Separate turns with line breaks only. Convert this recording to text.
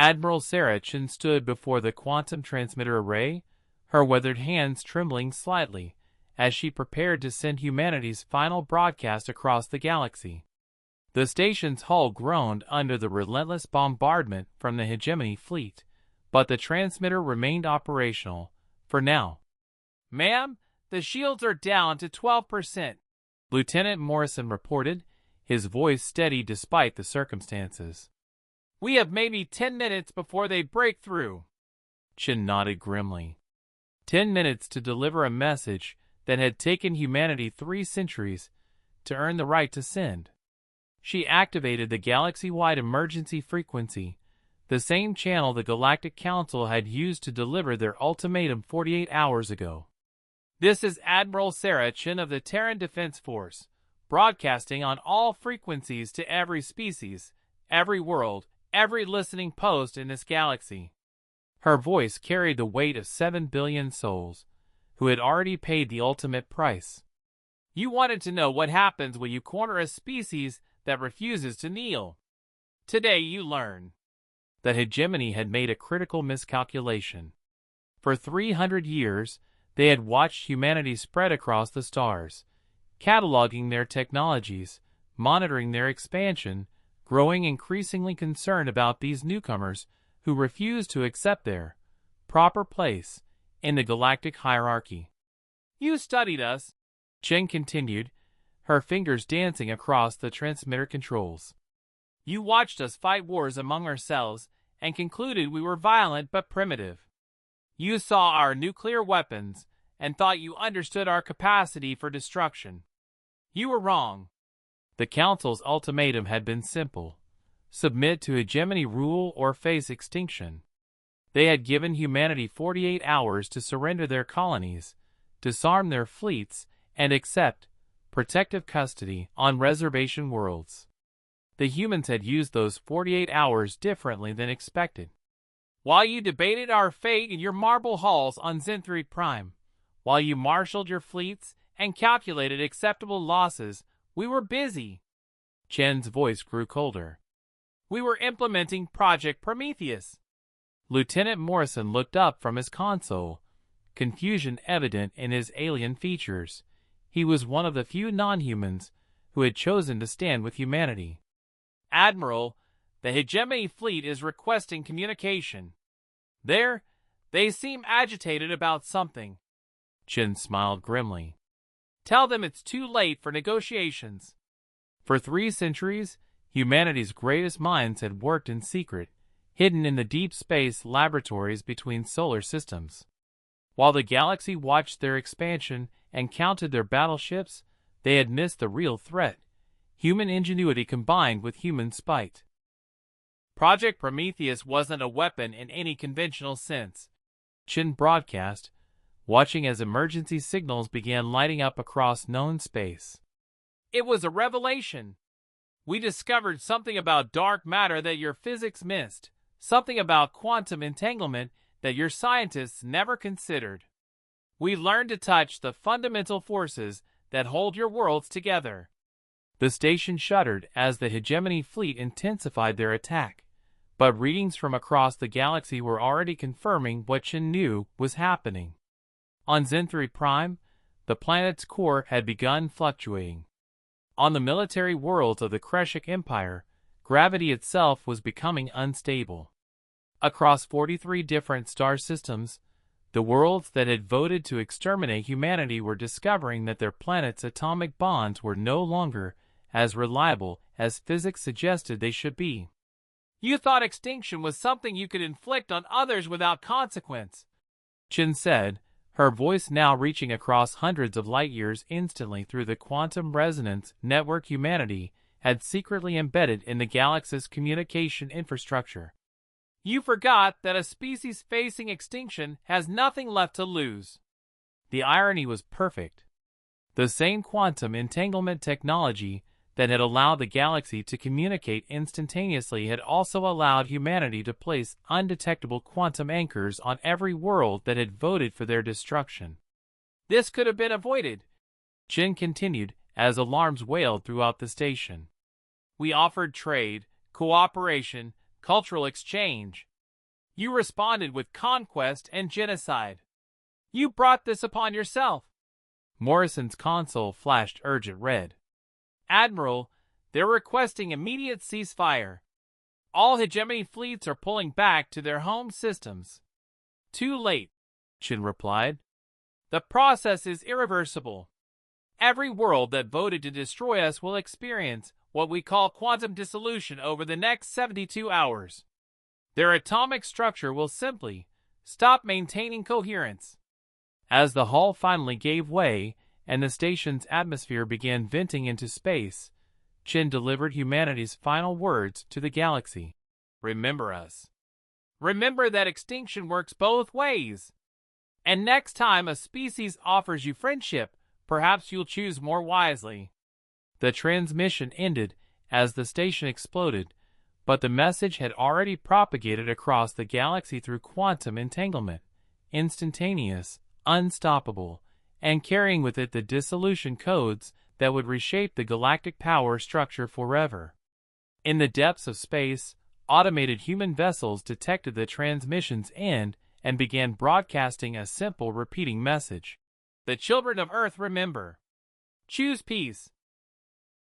Admiral Saracen stood before the quantum transmitter array, her weathered hands trembling slightly as she prepared to send humanity's final broadcast across the galaxy. The station's hull groaned under the relentless bombardment from the hegemony fleet, but the transmitter remained operational, for now. "Ma'am, the shields are down to 12%, Lieutenant Morrison reported, his voice steady despite the circumstances. "We have maybe 10 minutes before they break through." Chen nodded grimly. 10 minutes to deliver a message that had taken humanity 3 centuries to earn the right to send. She activated the galaxy-wide emergency frequency, the same channel the Galactic Council had used to deliver their ultimatum 48 hours ago. "This is Admiral Saracen of the Terran Defense Force, broadcasting on all frequencies to every species, every world, every listening post in this galaxy." Her voice carried the weight of 7 billion souls, who had already paid the ultimate price. "You wanted to know what happens when you corner a species that refuses to kneel. Today you learn." That hegemony had made a critical miscalculation. For 300 years, they had watched humanity spread across the stars, cataloging their technologies, monitoring their expansion, growing increasingly concerned about these newcomers who refused to accept their proper place in the galactic hierarchy. "You studied us," Chen continued, her fingers dancing across the transmitter controls. "You watched us fight wars among ourselves and concluded we were violent but primitive. You saw our nuclear weapons and thought you understood our capacity for destruction. You were wrong." The Council's ultimatum had been simple: submit to hegemony rule or face extinction. They had given humanity 48 hours to surrender their colonies, disarm their fleets, and accept protective custody on reservation worlds. The humans had used those 48 hours differently than expected. "While you debated our fate in your marble halls on Zenthri Prime, while you marshaled your fleets and calculated acceptable losses, we were busy." Chen's voice grew colder. "We were implementing Project Prometheus." Lieutenant Morrison looked up from his console, confusion evident in his alien features. He was one of the few non-humans who had chosen to stand with humanity. "Admiral, the hegemony fleet is requesting communication. They seem agitated about something." Chen smiled grimly. "Tell them it's too late for negotiations." For 3 centuries, humanity's greatest minds had worked in secret, hidden in the deep space laboratories between solar systems. While the galaxy watched their expansion and counted their battleships, they had missed the real threat: human ingenuity combined with human spite. "Project Prometheus wasn't a weapon in any conventional sense," Chen broadcast, watching as emergency signals began lighting up across known space. "It was a revelation. We discovered something about dark matter that your physics missed, something about quantum entanglement that your scientists never considered. We learned to touch the fundamental forces that hold your worlds together." The station shuddered as the hegemony fleet intensified their attack, but readings from across the galaxy were already confirming what Chen knew was happening. On Zenthri Prime, the planet's core had begun fluctuating. On the military worlds of the Kreshik Empire, gravity itself was becoming unstable. Across 43 different star systems, the worlds that had voted to exterminate humanity were discovering that their planet's atomic bonds were no longer as reliable as physics suggested they should be. "You thought extinction was something you could inflict on others without consequence," Chen said, her voice now reaching across hundreds of light-years instantly through the quantum resonance network humanity had secretly embedded in the galaxy's communication infrastructure. "You forgot that a species facing extinction has nothing left to lose." The irony was perfect. The same quantum entanglement technology that had allowed the galaxy to communicate instantaneously had also allowed humanity to place undetectable quantum anchors on every world that had voted for their destruction. "This could have been avoided," Chen continued as alarms wailed throughout the station. "We offered trade, cooperation, cultural exchange. You responded with conquest and genocide. You brought this upon yourself. Morrison's console flashed urgent red. Admiral, they're requesting immediate ceasefire. All hegemony fleets are pulling back to their home systems. Too late, Chin replied. The process is irreversible. Every world that voted to destroy us will experience what we call quantum dissolution over the next 72 hours. Their atomic structure will simply stop maintaining coherence. As the hull finally gave way and the station's atmosphere began venting into space, Chin delivered humanity's final words to the galaxy. Remember us. Remember that extinction works both ways. And next time a species offers you friendship, perhaps you'll choose more wisely. The transmission ended as the station exploded, but the message had already propagated across the galaxy through quantum entanglement, instantaneous, unstoppable, and carrying with it the dissolution codes that would reshape the galactic power structure forever. In the depths of space, automated human vessels detected the transmission's end and began broadcasting a simple repeating message. The children of Earth remember. Choose peace.